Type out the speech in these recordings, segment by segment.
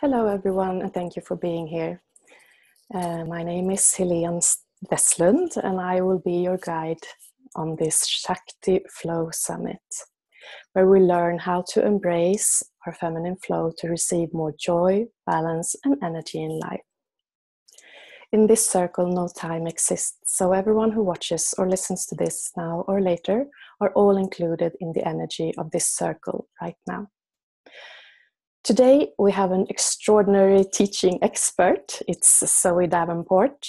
Hello everyone, and thank you for being here. My name is Helene Westlund, and I will be your guide on this Shakti Flow Summit, where we learn how to embrace our feminine flow to receive more joy, balance, and energy in life. In this circle, no time exists, so everyone who watches or listens to this now or later are all included in the energy of this circle right now. Today, we have an extraordinary teaching expert. It's Zoe Davenport.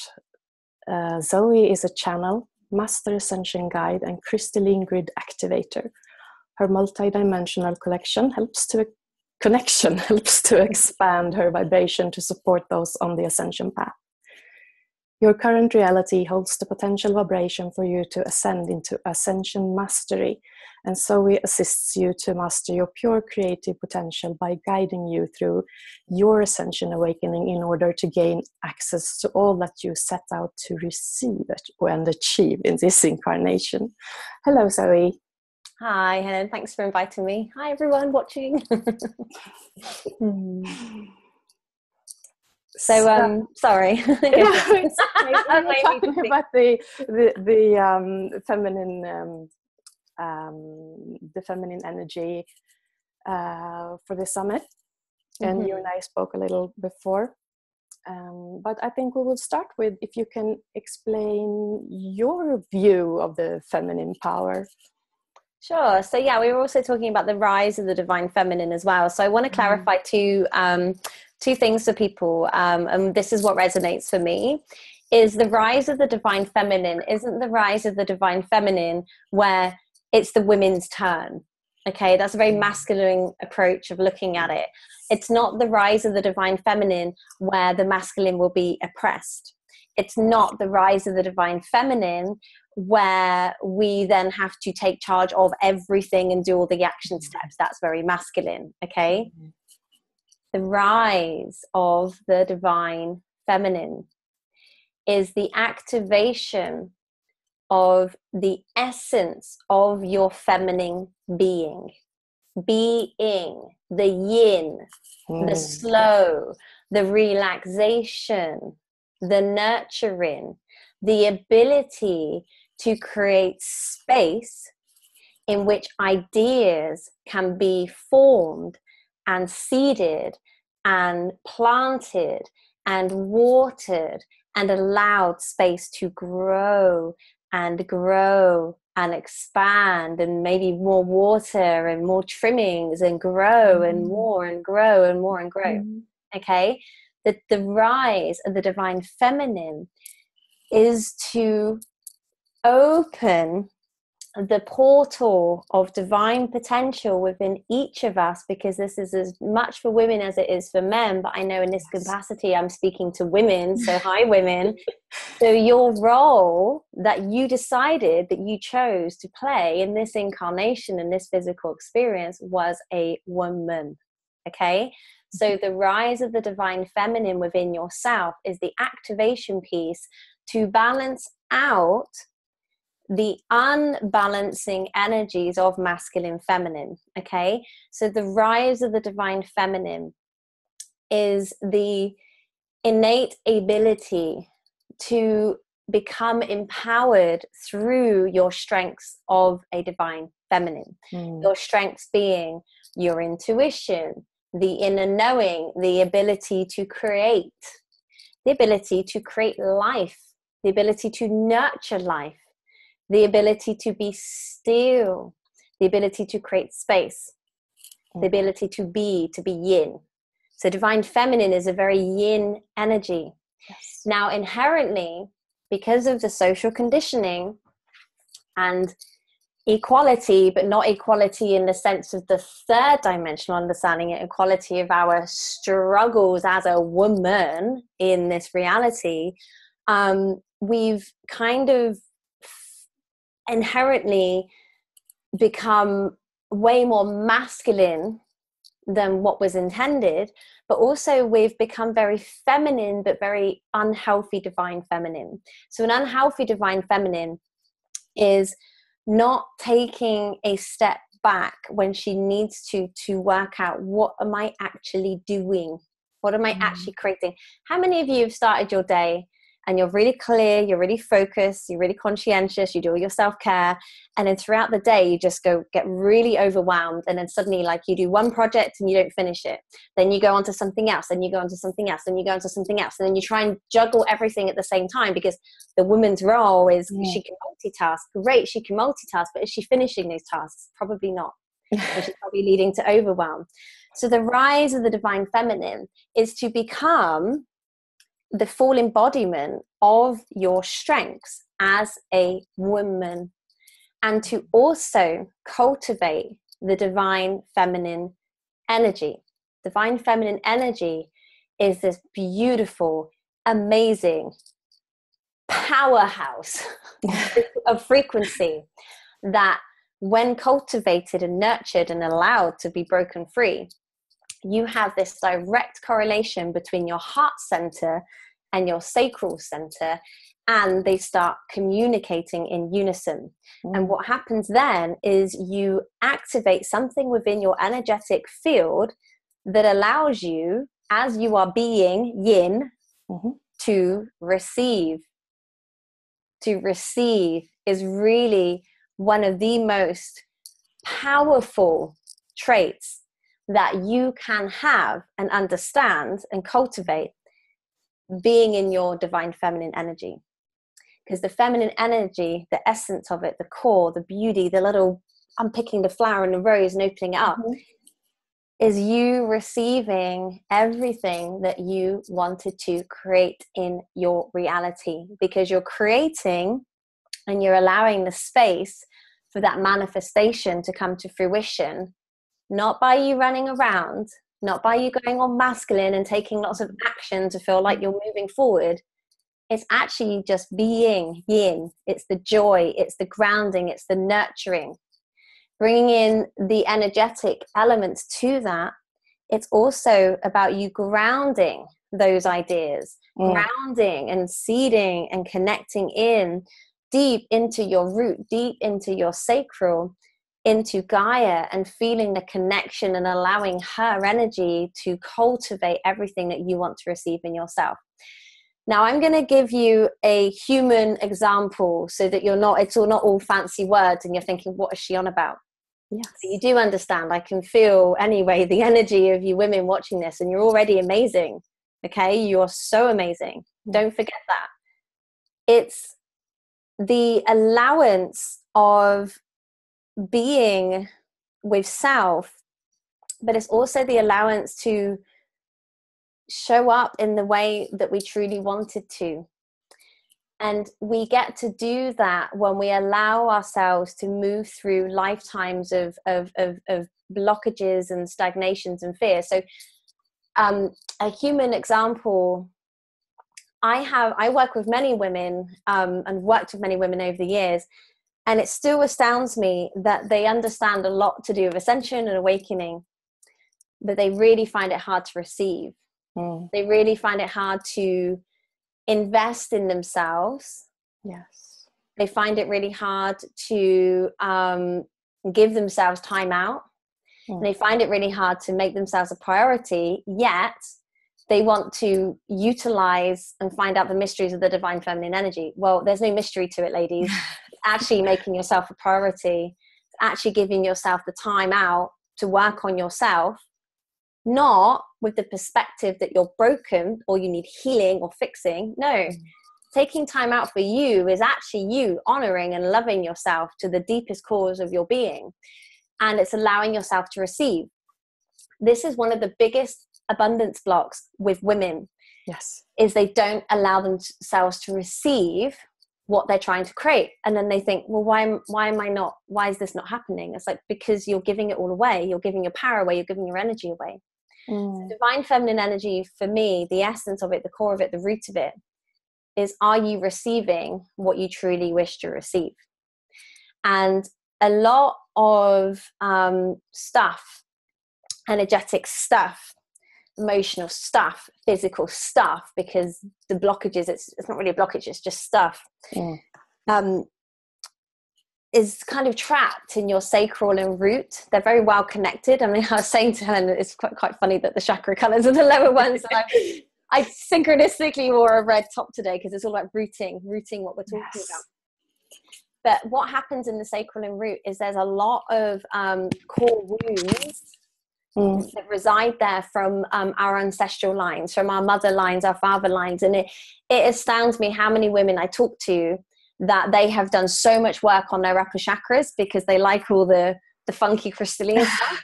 Zoe is a channel, master ascension guide, and crystalline grid activator. Her multidimensional connection helps to expand her vibration to support those on the ascension path. Your current reality holds the potential vibration for you to ascend into ascension mastery, and Zoe assists you to master your pure creative potential by guiding you through your ascension awakening in order to gain access to all that you set out to receive and achieve in this incarnation. Hello, Zoe. Hi, Helen. Thanks for inviting me. Hi, everyone watching. So, sorry. It's okay. We're talking about the feminine energy for the summit, and you and I spoke a little before. But I think we will start with if you can explain your view of the feminine power. Sure. So yeah, we were also talking about the rise of the divine feminine as well. So I want to clarify two things for people, and this is what resonates for me, is the rise of the divine feminine isn't the rise of the divine feminine where it's the women's turn. Okay, that's a very masculine approach of looking at it. It's not the rise of the divine feminine where the masculine will be oppressed. It's not the rise of the divine feminine where we then have to take charge of everything and do all the action steps. That's very masculine, okay? The rise of the divine feminine is the activation of the essence of your feminine being, the yin, the slow, the relaxation, the nurturing, the ability to create space in which ideas can be formed and seeded and planted and watered and allowed space to grow and expand, and maybe more water and more trimmings and grow and more and grow and more and grow. Okay? The rise of the divine feminine is to open the portal of divine potential within each of us, because this is as much for women as it is for men, but I know in this capacity I'm speaking to women, so hi women. So your role that you decided that you chose to play in this incarnation, in this physical experience, was a woman. Okay, so the rise of the divine feminine within yourself is the activation piece to balance out the unbalancing energies of masculine feminine. Okay, so the rise of the divine feminine is the innate ability to become empowered through your strengths of a divine feminine. Your strengths being your intuition, the inner knowing, the ability to create life, the ability to nurture life, the ability to be still, the ability to create space, the ability to be yin. So divine feminine is a very yin energy. Yes. Now, inherently, because of the social conditioning and equality, but not equality in the sense of the third dimensional understanding, equality of our struggles as a woman in this reality, we've kind of inherently become way more masculine than what was intended, but also we've become very feminine, but very unhealthy divine feminine. So an unhealthy divine feminine is not taking a step back when she needs to work out, what am I actually doing What am I actually creating? How many of you have started your day and you're really clear, you're really focused, you're really conscientious, you do all your self-care, and then throughout the day you just get really overwhelmed, and then suddenly like you do one project and you don't finish it, then you go on to something else, then you go on to something else, then you go on to something else, and then you try and juggle everything at the same time, because the woman's role is she can multitask. Great, she can multitask, but is she finishing those tasks? Probably not. And she's probably leading to overwhelm. So the rise of the divine feminine is to become the full embodiment of your strengths as a woman, and to also cultivate the divine feminine energy. Divine feminine energy is this beautiful, amazing powerhouse of frequency that, when cultivated and nurtured and allowed to be broken free, you have this direct correlation between your heart center and your sacral center, and they start communicating in unison. And what happens then is you activate something within your energetic field that allows you, as you are being yin, to receive. To receive is really one of the most powerful traits that you can have and understand and cultivate, being in your divine feminine energy. Because the feminine energy, the essence of it, the core, the beauty, the little unpicking the flower and the rose and opening it up, is you receiving everything that you wanted to create in your reality, because you're creating and you're allowing the space for that manifestation to come to fruition, not by you running around, not by you going all masculine and taking lots of action to feel like you're moving forward. It's actually just being yin. It's the joy, it's the grounding, it's the nurturing, bringing in the energetic elements to that. It's also about you grounding those ideas, grounding and seeding and connecting in deep into your root, deep into your sacral, into Gaia, and feeling the connection and allowing her energy to cultivate everything that you want to receive in yourself. Now, I'm going to give you a human example so that it's not all fancy words and you're thinking, what is she on about? Yes. So you do understand. I can feel anyway the energy of you women watching this, and you're already amazing. Okay, you're so amazing. Don't forget that. It's the allowance of being with self, but it's also the allowance to show up in the way that we truly wanted to. And we get to do that when we allow ourselves to move through lifetimes of blockages and stagnations and fear. So a human example, I work with many women and worked with many women over the years, and it still astounds me that they understand a lot to do with ascension and awakening, but they really find it hard to receive. They really find it hard to invest in themselves. Yes. They find it really hard to give themselves time out. And they find it really hard to make themselves a priority, yet they want to utilize and find out the mysteries of the divine feminine energy. Well, there's no mystery to it, ladies. It's actually making yourself a priority. It's actually giving yourself the time out to work on yourself, not with the perspective that you're broken or you need healing or fixing. No, taking time out for you is actually you honoring and loving yourself to the deepest cause of your being. And it's allowing yourself to receive. This is one of the biggest abundance blocks with women. Yes. Is they don't allow themselves to receive what they're trying to create. And then they think, well, why is this not happening? It's like, because you're giving it all away. You're giving your power away. You're giving your energy away. So divine feminine energy, for me, the essence of it, the core of it, the root of it, is, are you receiving what you truly wish to receive? And a lot of stuff, energetic stuff, emotional stuff, physical stuff, because the blockages, it's not really a blockage, it's just stuff. is kind of trapped in your sacral and root. They're very well connected. I mean, I was saying to Helen, it's quite funny that the chakra colors are the lower ones. And I synchronistically wore a red top today because it's all about rooting what we're talking about. But what happens in the sacral and root is there's a lot of core wounds that reside there from our ancestral lines, from our mother lines, our father lines. And it astounds me how many women I talk to that they have done so much work on their upper chakras because they like all the funky crystalline stuff.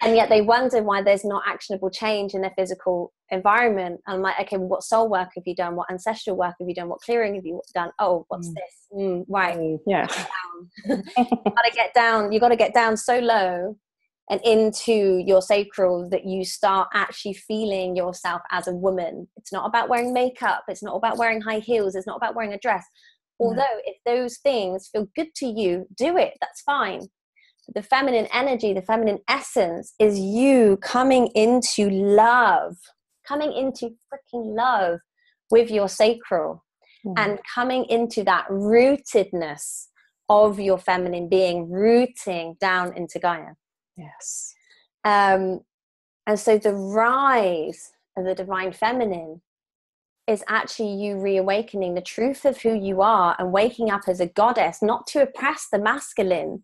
And yet they wonder why there's not actionable change in their physical environment. And I'm like, okay, well, what soul work have you done? What ancestral work have you done? What clearing have you done? Oh, what's this? Right. Yeah. You got to get down so low and into your sacral that you start actually feeling yourself as a woman. It's not about wearing makeup. It's not about wearing high heels. It's not about wearing a dress. Although if those things feel good to you, do it. That's fine. The feminine energy, the feminine essence is you coming into love, coming into freaking love with your sacral and coming into that rootedness of your feminine being, rooting down into Gaia. Yes. And so the rise of the divine feminine is actually you reawakening the truth of who you are and waking up as a goddess, not to oppress the masculine,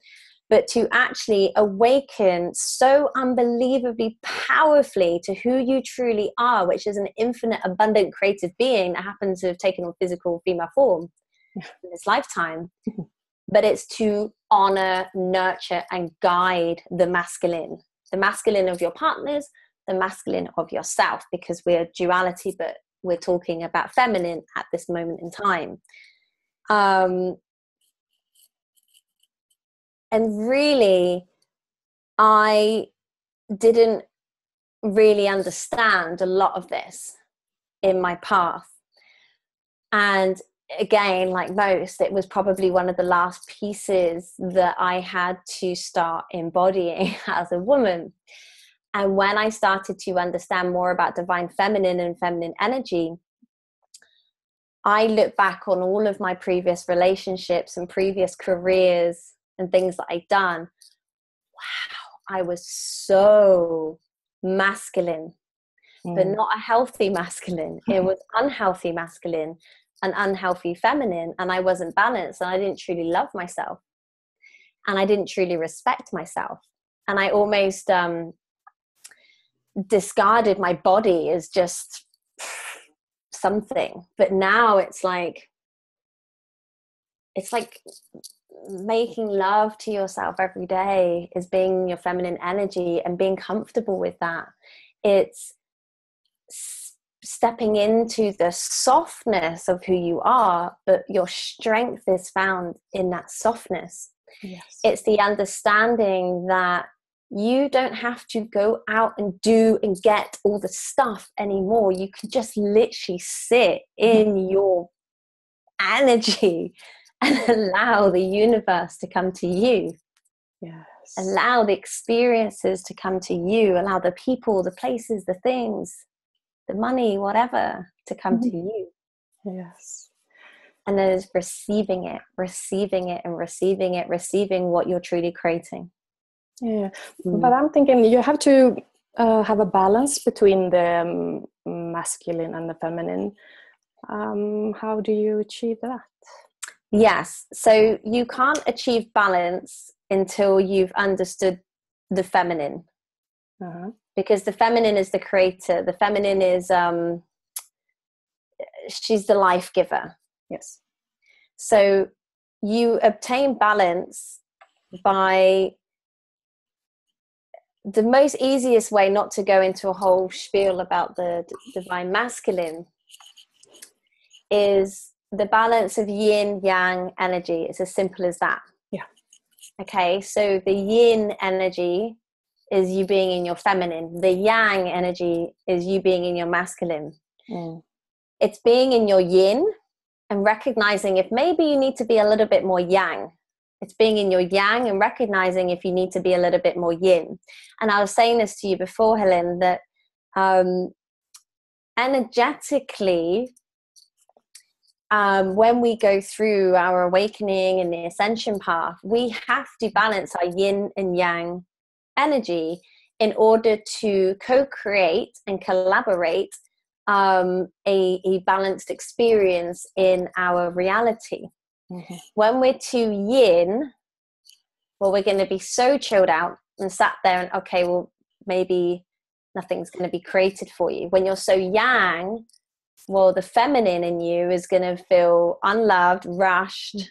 but to actually awaken so unbelievably powerfully to who you truly are, which is an infinite, abundant, creative being that happens to have taken on physical female form in this lifetime. But it's to honor, nurture, and guide the masculine of your partners, the masculine of yourself, because we're duality, but we're talking about feminine at this moment in time. And really, I didn't really understand a lot of this in my path. And again, like most, it was probably one of the last pieces that I had to start embodying as a woman. And when I started to understand more about divine feminine and feminine energy, I look back on all of my previous relationships and previous careers and things that I'd done. Wow, I was so masculine, but not a healthy masculine. It was unhealthy masculine and unhealthy feminine, and I wasn't balanced, and I didn't truly love myself, and I didn't truly respect myself, and I almost discarded my body as just something. But now it's like making love to yourself every day is being your feminine energy and being comfortable with that. It's stepping into the softness of who you are, but your strength is found in that softness. Yes. It's the understanding that you don't have to go out and do and get all the stuff anymore. You can just literally sit in your energy and allow the universe to come to you. Yes. Allow the experiences to come to you. Allow the people, the places, the things, the money, whatever, to come to you. Yes. And then it's receiving it, and receiving what you're truly creating. Yeah. But I'm thinking you have to have a balance between the masculine and the feminine. How do you achieve that? Yes. So you can't achieve balance until you've understood the feminine. Because the feminine is the creator. The feminine is, she's the life giver. Yes. So you obtain balance by the most easiest way, not to go into a whole spiel about the divine masculine, is the balance of yin yang energy. It's as simple as that. Yeah. Okay. So the yin energy is you being in your feminine. The yang energy is you being in your masculine. It's being in your yin and recognizing if maybe you need to be a little bit more yang. It's being in your yang and recognizing if you need to be a little bit more yin. And I was saying this to you before, Helen, that energetically, when we go through our awakening and the ascension path, we have to balance our yin and yang energy in order to co-create and collaborate a balanced experience in our reality. Mm-hmm. When we're too yin, well, we're going to be so chilled out and sat there and, okay, well, maybe nothing's going to be created for you. When you're so yang, well, the feminine in you is going to feel unloved, rushed,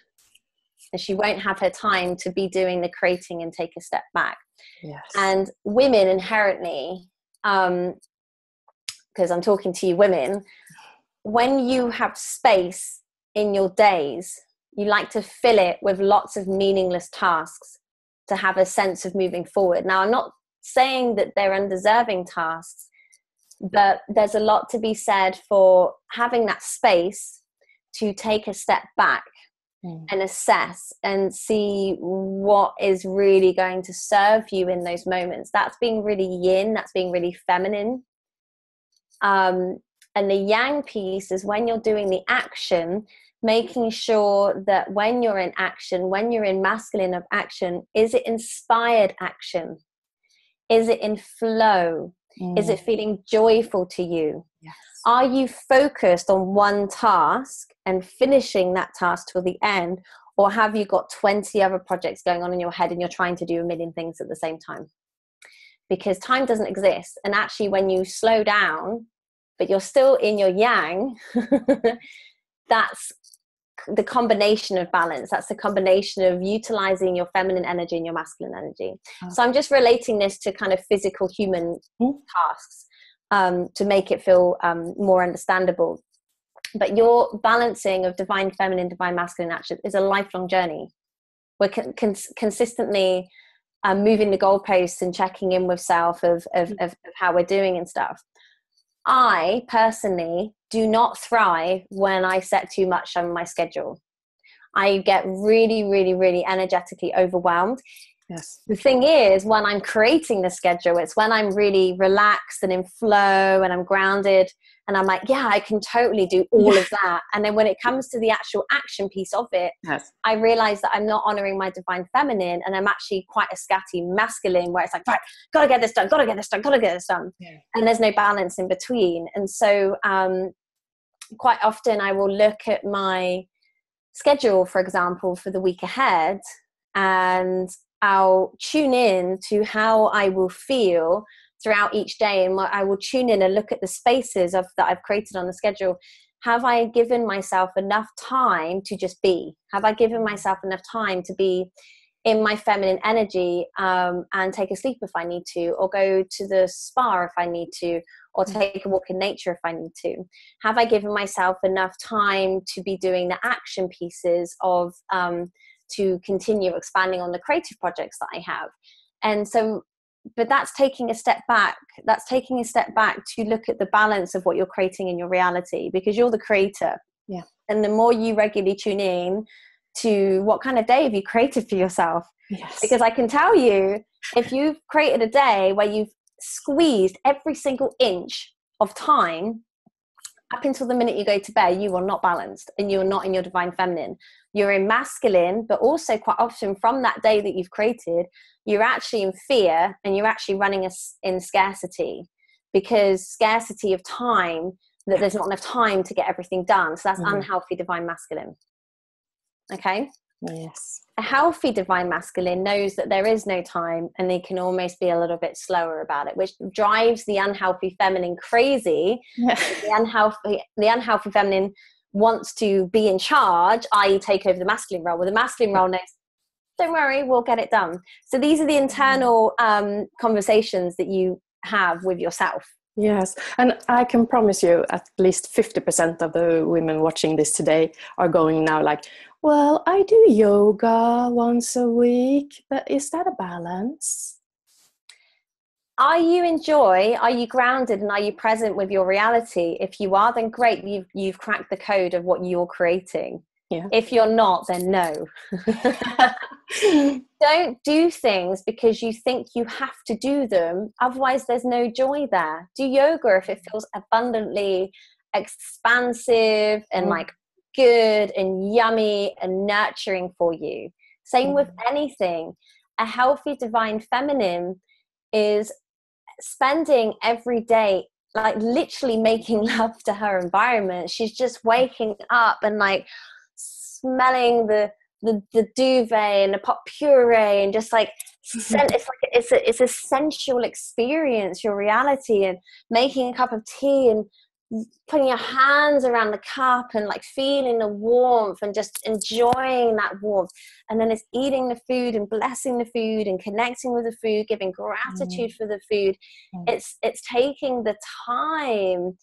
and she won't have her time to be doing the creating and take a step back. Yes. And women inherently, because I'm talking to you women, when you have space in your days, you like to fill it with lots of meaningless tasks to have a sense of moving forward. Now, I'm not saying that they're undeserving tasks, but there's a lot to be said for having that space to take a step back and assess and see what is really going to serve you in those moments. That's being really yin, that's being really feminine. And the yang piece is when you're doing the action, making sure that when you're in action, when you're in masculine of action, is it inspired action? Is it in flow? Is it feeling joyful to you? Yes. Are you focused on one task and finishing that task till the end? Or have you got 20 other projects going on in your head and you're trying to do a million things at the same time? Because time doesn't exist. And actually, when you slow down, but you're still in your yang, that's the combination of balance. That's the combination of utilizing your feminine energy and your masculine energy. Okay. So I'm just relating this to kind of physical human tasks to make it feel more understandable. But your balancing of divine feminine, divine masculine action is a lifelong journey. We're consistently moving the goalposts and checking in with self of how we're doing and stuff. I personally do not thrive when I set too much on my schedule. I get really, really, really energetically overwhelmed. Yes. The thing is, when I'm creating the schedule, it's when I'm really relaxed and in flow and I'm grounded and I'm like, yeah, I can totally do all of that. And then when it comes to the actual action piece of it, yes, I realize that I'm not honoring my divine feminine and I'm actually quite a scatty masculine where it's like, right, gotta get this done, gotta get this done, gotta get this done. Yeah. And there's no balance in between. And so quite often I will look at my schedule, for example, for the week ahead, and I'll tune in to how I will feel throughout each day. And I will tune in and look at the spaces that I've created on the schedule. Have I given myself enough time to just be? Have I given myself enough time to be in my feminine energy and take a sleep if I need to, or go to the spa if I need to, or take a walk in nature if I need to? Have I given myself enough time to be doing the action pieces of to continue expanding on the creative projects that I have? And so, but that's taking a step back. That's taking a step back to look at the balance of what you're creating in your reality, because you're the creator. Yeah. And the more you regularly tune in to what kind of day have you created for yourself? Yes. Because I can tell you, if you've created a day where you've squeezed every single inch of time up until the minute you go to bed, you are not balanced and you're not in your divine feminine. You're in masculine, but also quite often from that day that you've created, you're actually in fear and you're actually running in scarcity, because scarcity of time, that there's not enough time to get everything done. So that's unhealthy divine masculine. Okay? Yes. A healthy divine masculine knows that there is no time and they can almost be a little bit slower about it, which drives the unhealthy feminine crazy. Yeah. The unhealthy feminine wants to be in charge, i.e. take over the masculine role. Well, the masculine role knows, don't worry, we'll get it done. So these are the internal conversations that you have with yourself. Yes, and I can promise you at least 50% of the women watching this today are going now like, well, I do yoga once a week, but is that a balance? Are you grounded, and are you present with your reality? If you are, then great, you've cracked the code of what you're creating. Yeah. If you're not, then no. Don't do things because you think you have to do them. Otherwise, there's no joy there. Do yoga if it feels abundantly expansive and like good and yummy and nurturing for you. Same with anything. A healthy divine feminine is spending every day like literally making love to her environment. She's just waking up and like smelling the duvet and the pot puree and just like it's a sensual experience, your reality, and making a cup of tea and putting your hands around the cup and like feeling the warmth and just enjoying that warmth. And then it's eating the food and blessing the food and connecting with the food, giving gratitude for the food. It's taking the time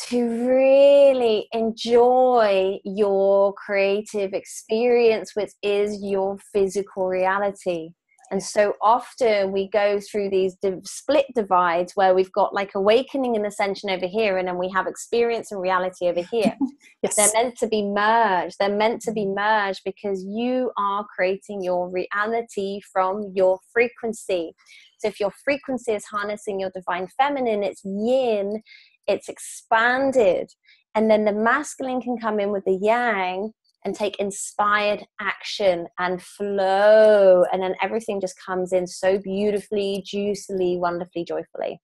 to really enjoy your creative experience, which is your physical reality. And so often we go through these split divides where we've got like awakening and ascension over here, and then we have experience and reality over here. Yes. They're meant to be merged. They're meant to be merged because you are creating your reality from your frequency. So if your frequency is harnessing your divine feminine, it's yin, it's expanded. And then the masculine can come in with the yang and take inspired action and flow, and then everything just comes in so beautifully, juicily, wonderfully, joyfully.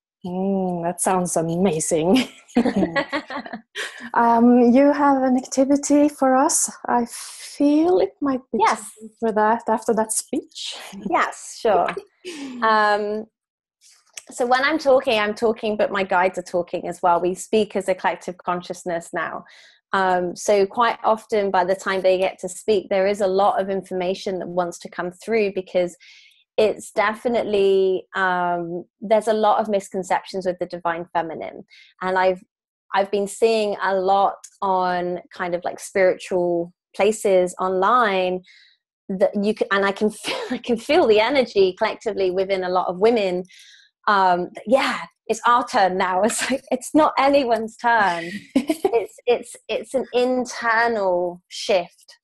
That sounds amazing. You have an activity for us. I feel it might be time for that after that speech. Yes, sure. So when I'm talking, but my guides are talking as well. We speak as a collective consciousness now. So quite often by the time they get to speak, there is a lot of information that wants to come through, because it's definitely, there's a lot of misconceptions with the divine feminine. And I've been seeing a lot on kind of like spiritual places online that you can, and I can feel the energy collectively within a lot of women. It's our turn now. It's like, it's not anyone's turn. It's an internal shift.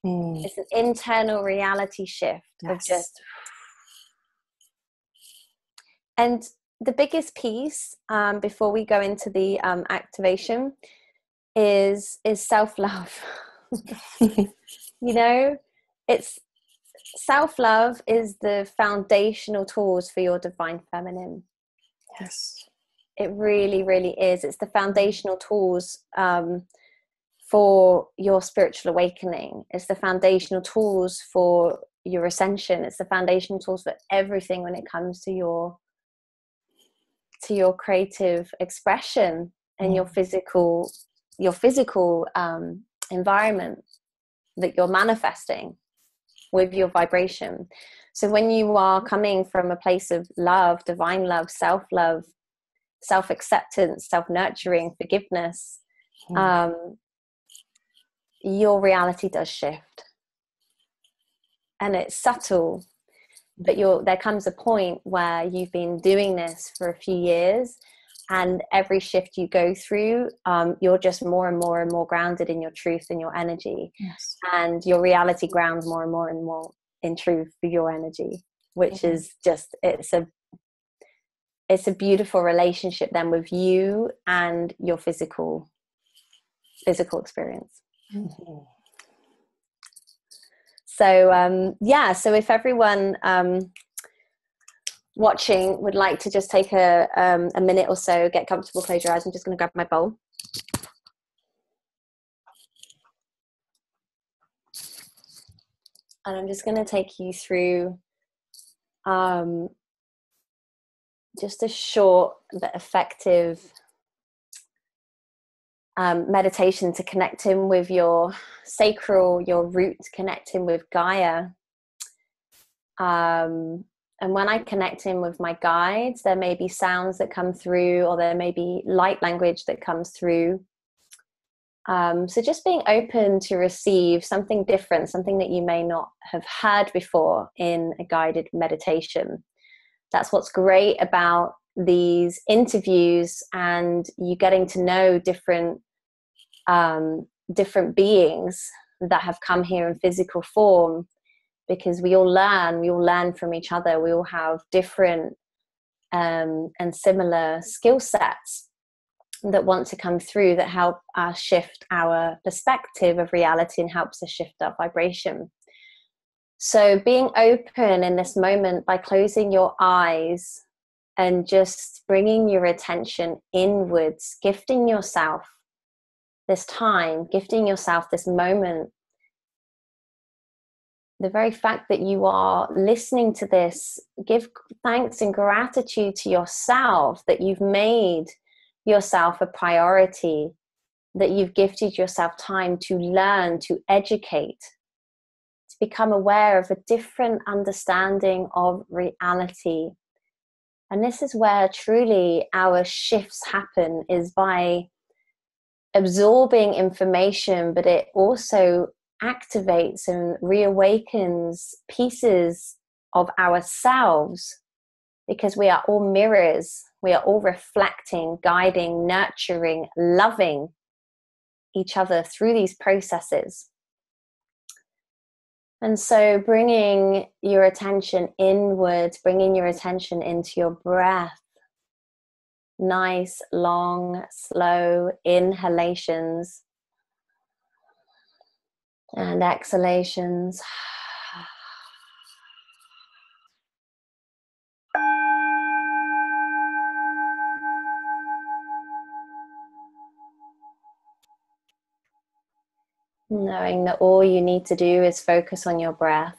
It's an internal reality shift of just. And the biggest piece before we go into the activation is self-love. You know, it's self-love is the foundational tools for your divine feminine. Yes, it really, really is. It's the foundational tools for your spiritual awakening. It's the foundational tools for your ascension. It's the foundational tools for everything when it comes to your creative expression and your physical environment that you're manifesting with your vibration. So when you are coming from a place of love, divine love, self-love, self-acceptance, self-nurturing, forgiveness, your reality does shift. And it's subtle, but there comes a point where you've been doing this for a few years, and every shift you go through, you're just more and more and more grounded in your truth and your energy. Yes. And your reality grounds more and more and more in truth for your energy, which is just, it's a beautiful relationship then with you and your physical experience. So so if everyone watching would like to just take a minute or so, get comfortable, close your eyes. I'm just going to grab my bowl. And I'm just going to take you through just a short but effective meditation to connect in with your sacral, your root, connect in with Gaia. And when I connect in with my guides, there may be sounds that come through, or there may be light language that comes through. So just being open to receive something different, something that you may not have heard before in a guided meditation. That's what's great about these interviews, and you getting to know different beings that have come here in physical form, because we all learn from each other. We all have different and similar skill sets, that want to come through that help us shift our perspective of reality and helps us shift our vibration. So being open in this moment by closing your eyes and just bringing your attention inwards, gifting yourself this time, gifting yourself this moment. The very fact that you are listening to this, give thanks and gratitude to yourself that you've made yourself a priority, that you've gifted yourself time to learn, to educate, to become aware of a different understanding of reality. And this is where truly our shifts happen, is by absorbing information, but it also activates and reawakens pieces of ourselves, because we are all mirrors. We are all reflecting, guiding, nurturing, loving each other through these processes. And so bringing your attention inwards, bringing your attention into your breath, nice, long, slow inhalations and exhalations. Knowing that all you need to do is focus on your breath.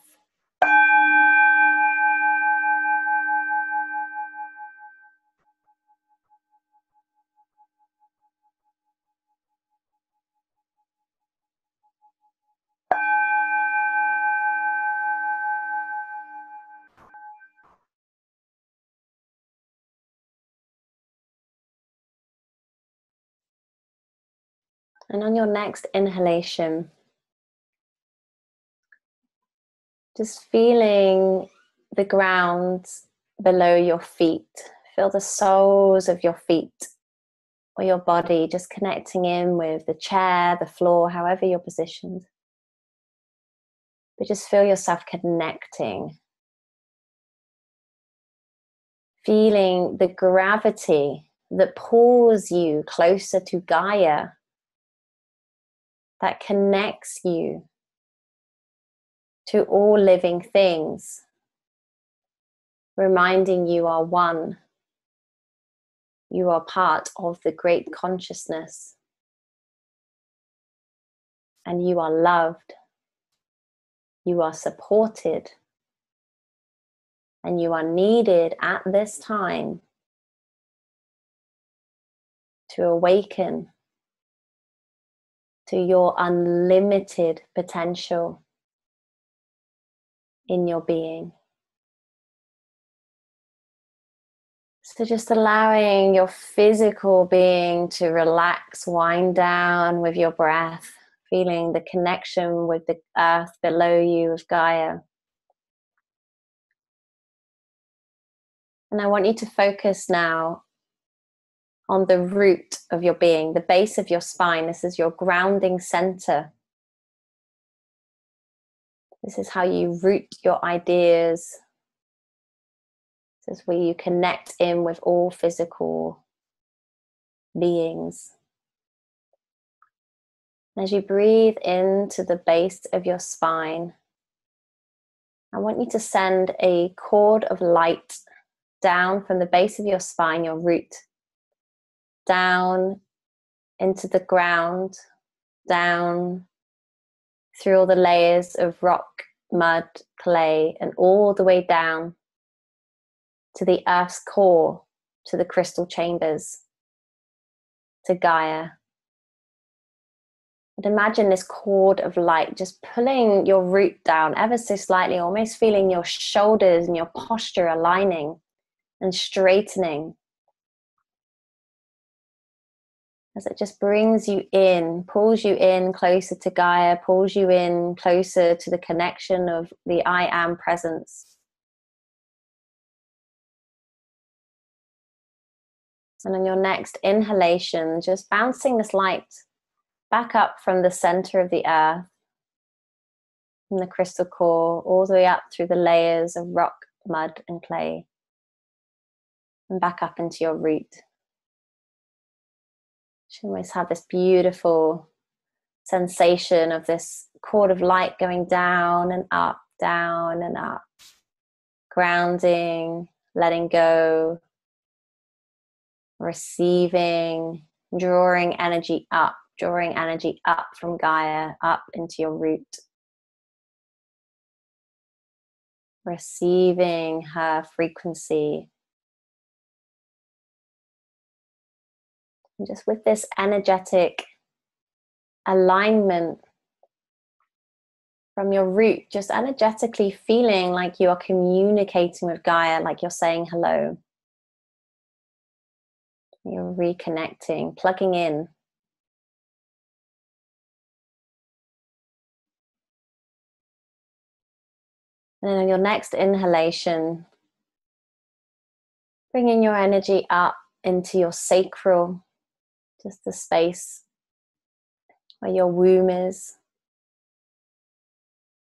And on your next inhalation, just feeling the ground below your feet. Feel the soles of your feet or your body just connecting in with the chair, the floor, however you're positioned. But just feel yourself connecting. Feeling the gravity that pulls you closer to Gaia, that connects you to all living things, reminding you are one. You are part of the great consciousness, and you are loved, you are supported, and you are needed at this time to awaken to your unlimited potential in your being. So just allowing your physical being to relax, wind down with your breath, feeling the connection with the earth below you, with Gaia. And I want you to focus now on the root of your being, the base of your spine. This is your grounding center. This is how you root your ideas. This is where you connect in with all physical beings. As you breathe into the base of your spine, I want you to send a cord of light down from the base of your spine, your root, down into the ground, down through all the layers of rock, mud, clay, and all the way down to the earth's core, to the crystal chambers, to Gaia. And imagine this cord of light just pulling your root down ever so slightly, almost feeling your shoulders and your posture aligning and straightening. As it just brings you in, pulls you in closer to Gaia, pulls you in closer to the connection of the I Am presence. And on your next inhalation, just bouncing this light back up from the center of the earth, from the crystal core, all the way up through the layers of rock, mud, and clay, and back up into your root. You almost have this beautiful sensation of this cord of light going down and up, grounding, letting go, receiving, drawing energy up from Gaia, up into your root. Receiving her frequency. And just with this energetic alignment from your root, just energetically feeling like you are communicating with Gaia, like you're saying hello. You're reconnecting, plugging in. And then on your next inhalation, bringing your energy up into your sacral, just the space where your womb is.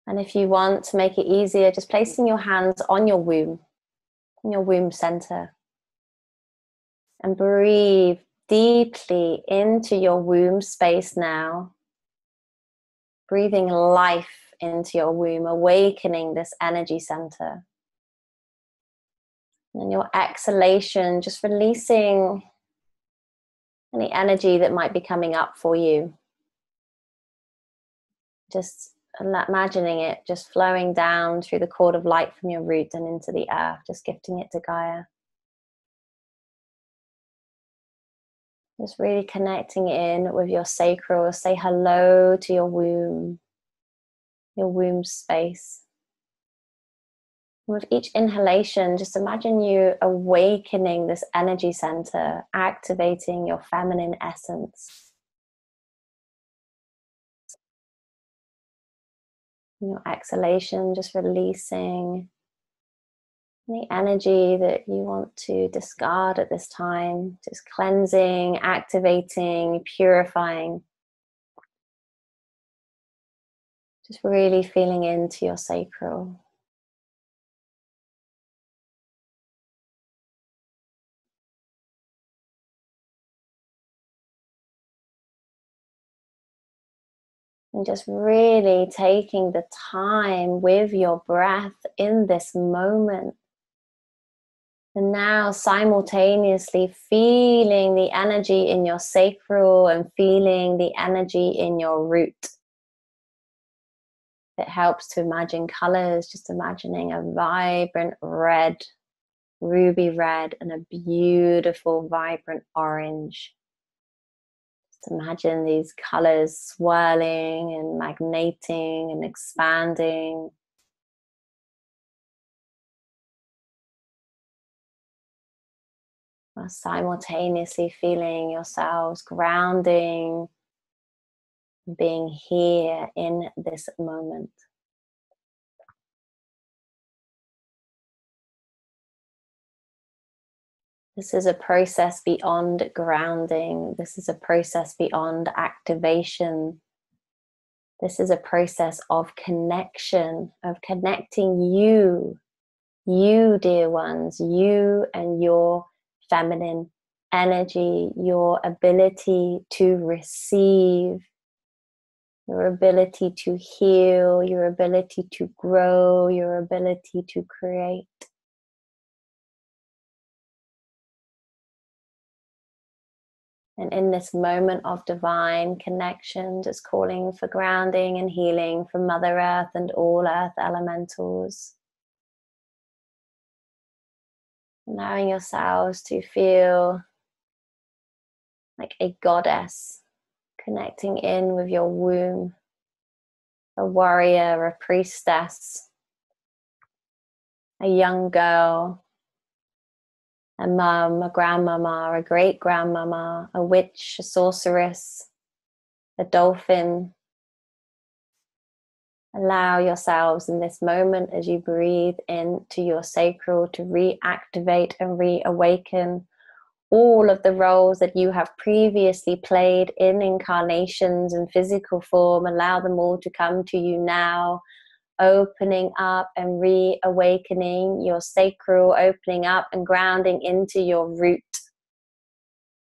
And if you want to make it easier, just placing your hands on your womb, in your womb center. And breathe deeply into your womb space now. Breathing life into your womb, awakening this energy center. And your exhalation, just releasing any energy that might be coming up for you. Just imagining it just flowing down through the cord of light from your root and into the earth, just gifting it to Gaia. Just really connecting in with your sacral. Say hello to your womb space. With each inhalation, just imagine you awakening this energy center, activating your feminine essence. In your exhalation, just releasing any energy that you want to discard at this time. Just cleansing, activating, purifying. Just really feeling into your sacral. And just really taking the time with your breath in this moment. And now simultaneously feeling the energy in your sacral and feeling the energy in your root. It helps to imagine colors, just imagining a vibrant red, ruby red, and a beautiful vibrant orange. Just imagine these colors swirling and magneting and expanding. While simultaneously feeling yourselves grounding, being here in this moment. This is a process beyond grounding. This is a process beyond activation. This is a process of connection, of connecting you, dear ones, you and your feminine energy, your ability to receive, your ability to heal, your ability to grow, your ability to create. And in this moment of divine connection, just calling for grounding and healing from Mother Earth and all earth elementals. Allowing yourselves to feel like a goddess, connecting in with your womb, a warrior, a priestess, a young girl, a mum, a grandmama, a great grandmama, a witch, a sorceress, a dolphin. Allow yourselves in this moment as you breathe into your sacral to reactivate and reawaken all of the roles that you have previously played in incarnations and physical form. Allow them all to come to you now, opening up and reawakening your sacral, opening up and grounding into your root,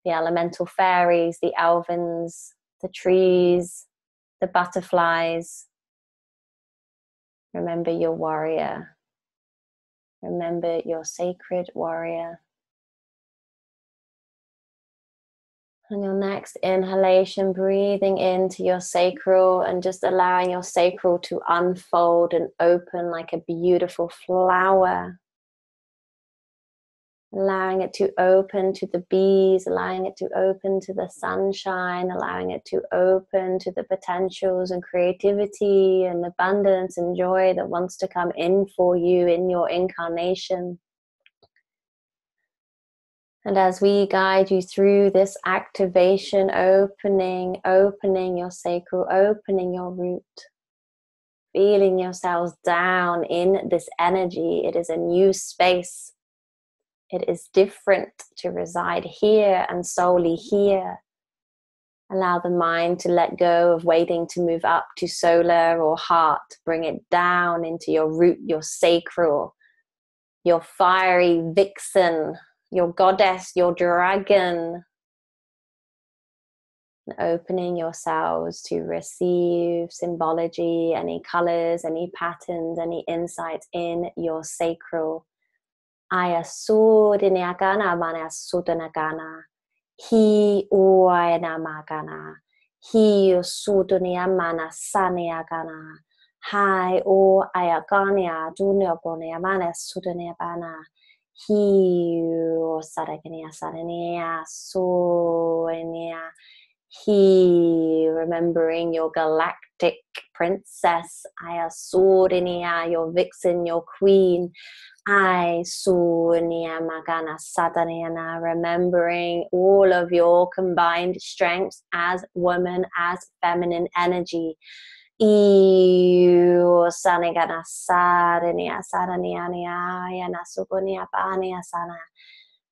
the elemental fairies, the elvins, the trees, the butterflies. Remember your warrior. Remember your sacred warrior. On your next inhalation, breathing into your sacral and just allowing your sacral to unfold and open like a beautiful flower. Allowing it to open to the bees, allowing it to open to the sunshine, allowing it to open to the potentials and creativity and abundance and joy that wants to come in for you in your incarnation. And as we guide you through this activation, opening your sacral, opening your root, feeling yourselves down in this energy, it is a new space. It is different to reside here and solely here. Allow the mind to let go of waiting to move up to solar or heart. Bring it down into your root, your sacral, your fiery vixen, your goddess, your dragon. And opening yourselves to receive symbology, any colors, any patterns, any insights in your sacral. Aya sudiniagana mana sudanagana. He uayana magana. He sudunia mana saniagana. Hai o ayagania duniobonia mana sudaniabana. He saragania sarania soenia. He, remembering your galactic princess, Aya Surinia, your vixen, your queen. I Sunia Magana Sataniana, remembering all of your combined strengths as woman, as feminine energy. Iu Sanigana Sarania Saraniania Yana Sukunia Pania Sana.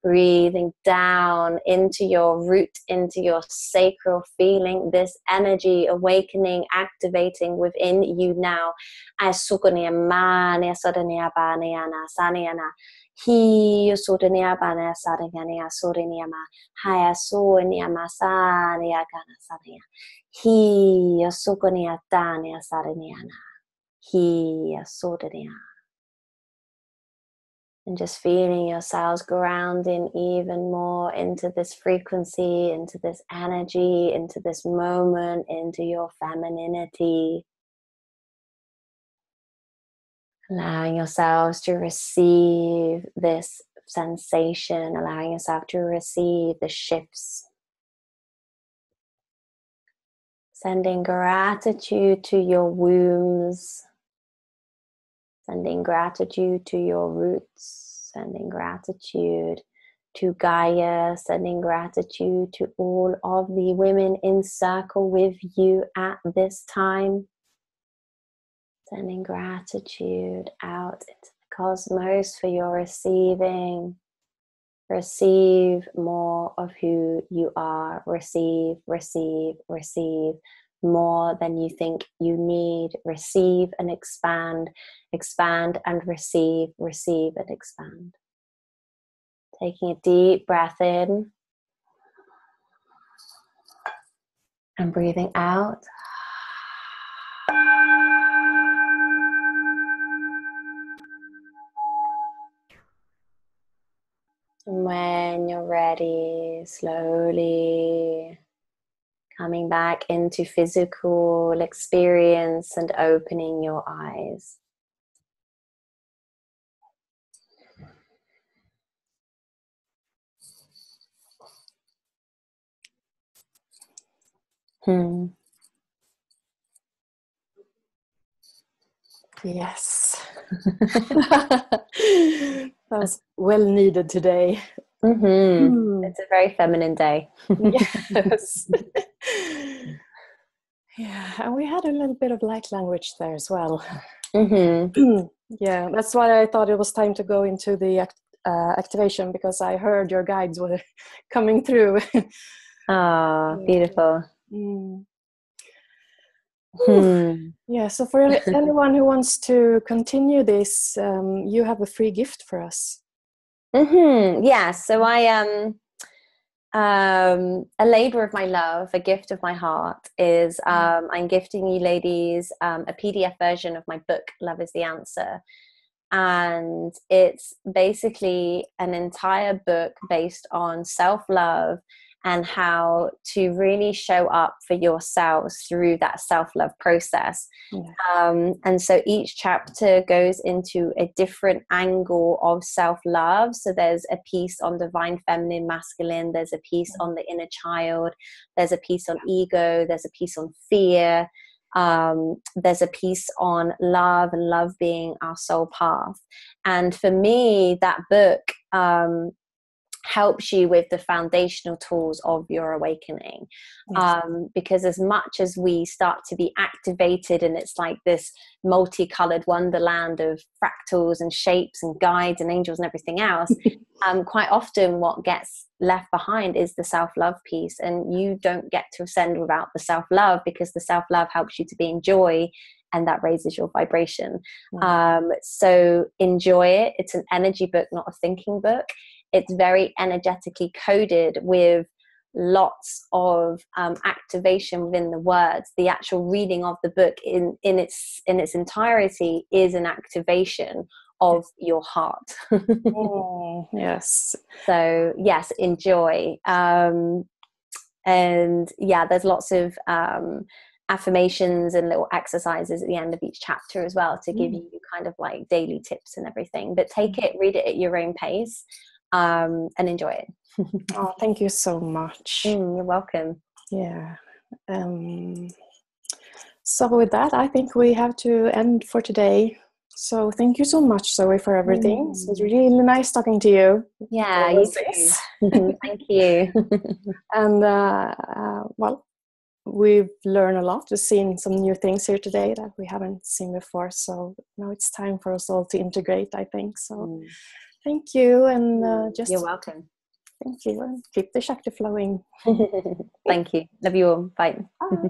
Breathing down into your root, into your sacral, feeling this energy awakening, activating within you now. As sukunia mania sodania baniana saniana. He sodania bania sadania sodania ma. Haya sonia masania gana sania. He sukunia dania sadaniana. He sodania. And just feeling yourselves grounding even more into this frequency, into this energy, into this moment, into your femininity. Allowing yourselves to receive this sensation, allowing yourself to receive the shifts. Sending gratitude to your wombs. Sending gratitude to your roots, sending gratitude to Gaia, sending gratitude to all of the women in circle with you at this time. Sending gratitude out into the cosmos for your receiving. Receive more of who you are. Receive, receive, receive. More than you think you need. Receive and expand, expand and receive, receive and expand. Taking a deep breath in and breathing out. And when you're ready, slowly coming back into physical experience and opening your eyes. Yes. That was well needed today. It's a very feminine day. Yes. Yeah, and we had a little bit of light language there as well. Yeah, that's why I thought it was time to go into the activation, because I heard your guides were coming through. Ah, beautiful. Yeah, so for anyone who wants to continue this, you have a free gift for us. Yeah, so A labor of my love, a gift of my heart is I'm gifting you ladies a PDF version of my book, Love is the Answer. And it's basically an entire book based on self-love and how to really show up for yourselves through that self-love process. Yeah. And so each chapter goes into a different angle of self-love. So there's a piece on divine feminine masculine, there's a piece on the inner child, there's a piece on ego, there's a piece on fear, there's a piece on love and love being our soul path. And for me, that book helps you with the foundational tools of your awakening. Yes. Because as much as we start to be activated and it's like this multicolored wonderland of fractals and shapes and guides and angels and everything else, quite often what gets left behind is the self-love piece, and you don't get to ascend without the self-love, because the self-love helps you to be in joy, and that raises your vibration. So enjoy it. It's an energy book, not a thinking book. It's very energetically coded with lots of activation within the words. The actual reading of the book in its entirety is an activation of your heart. Yes. So yes, enjoy. And yeah, there's lots of affirmations and little exercises at the end of each chapter as well, to give you kind of like daily tips and everything. But take it, read it at your own pace, and enjoy it. Oh, thank you so much. You're welcome. Yeah. So with that, I think we have to end for today. So thank you so much, Zoe, for everything. It was really nice talking to you. Yeah, you too. Thank you. And well, we've learned a lot. We've seen some new things here today that we haven't seen before. So now it's time for us all to integrate, I think. So thank you. And you're welcome. Thank you. And keep the Shakti flowing. Thank you. Love you all. Bye. Bye.